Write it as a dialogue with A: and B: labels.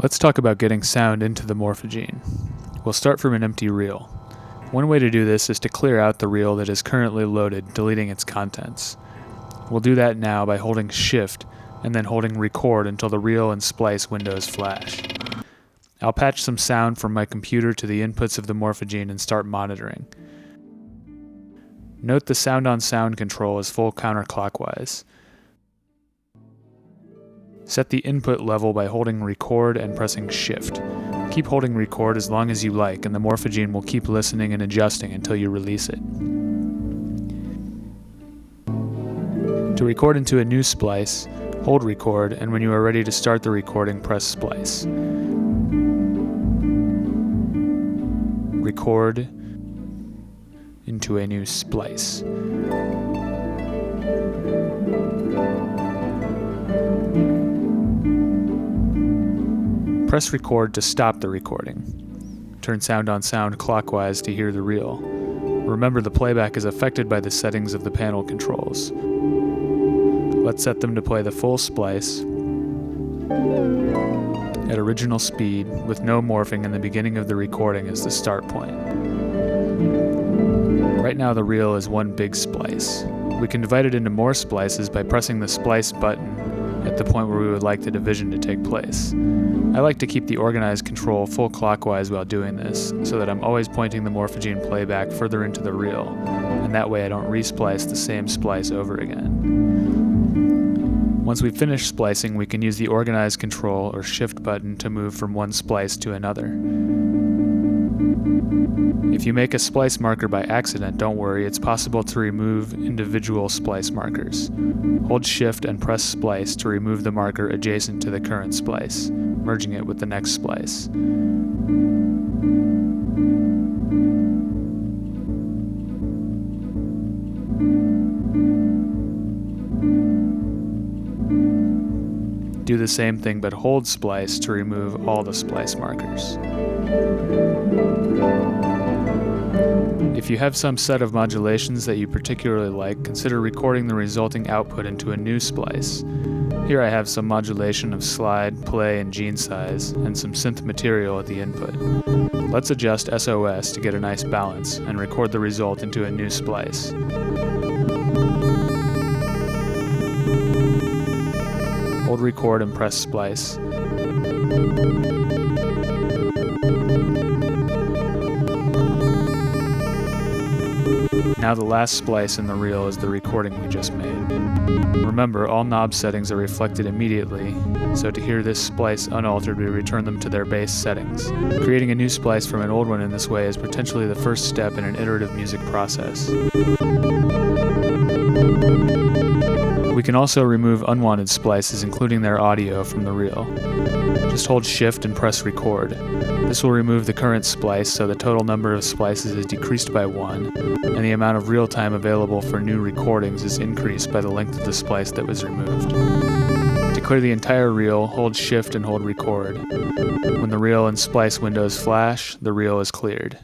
A: Let's talk about getting sound into the Morphagene. We'll start from an empty reel. One way to do this is to clear out the reel that is currently loaded, deleting its contents. We'll do that now by holding Shift and then holding Record until the reel and Splice windows flash. I'll patch some sound from my computer to the inputs of the Morphagene and start monitoring. Note the sound on sound control is full counterclockwise. Set the input level by holding Record and pressing Shift. Keep holding Record as long as you like, and the Morphagene will keep listening and adjusting until you release it. To record into a new splice, hold Record, and when you are ready to start the recording, press Splice. Record into a new splice. Press Record to stop the recording. Turn sound on sound clockwise to hear the reel. Remember, the playback is affected by the settings of the panel controls. Let's set them to play the full splice at original speed with no morphing, and the beginning of the recording as the start point. Right now the reel is one big splice. We can divide it into more splices by pressing the Splice button at the point where we would like the division to take place. I like to keep the organized control full clockwise while doing this, so that I'm always pointing the Morphagene playback further into the reel, and that way I don't resplice the same splice over again. Once we've finished splicing, we can use the organized control or Shift button to move from one splice to another. If you make a splice marker by accident, don't worry, it's possible to remove individual splice markers. Hold Shift and press Splice to remove the marker adjacent to the current splice, merging it with the next splice. Do the same thing, but hold Splice to remove all the splice markers. If you have some set of modulations that you particularly like, consider recording the resulting output into a new splice. Here I have some modulation of slide, play, and gene size, and some synth material at the input. Let's adjust SOS to get a nice balance, and record the result into a new splice. Hold Record and press Splice. Now the last splice in the reel is the recording we just made. Remember, all knob settings are reflected immediately, so to hear this splice unaltered, we return them to their base settings. Creating a new splice from an old one in this way is potentially the first step in an iterative music process. We can also remove unwanted splices, including their audio, from the reel. Just hold Shift and press Record. This will remove the current splice, so the total number of splices is decreased by 1, and the amount of real time available for new recordings is increased by the length of the splice that was removed. To clear the entire reel, hold Shift and hold Record. When the reel and splice windows flash, the reel is cleared.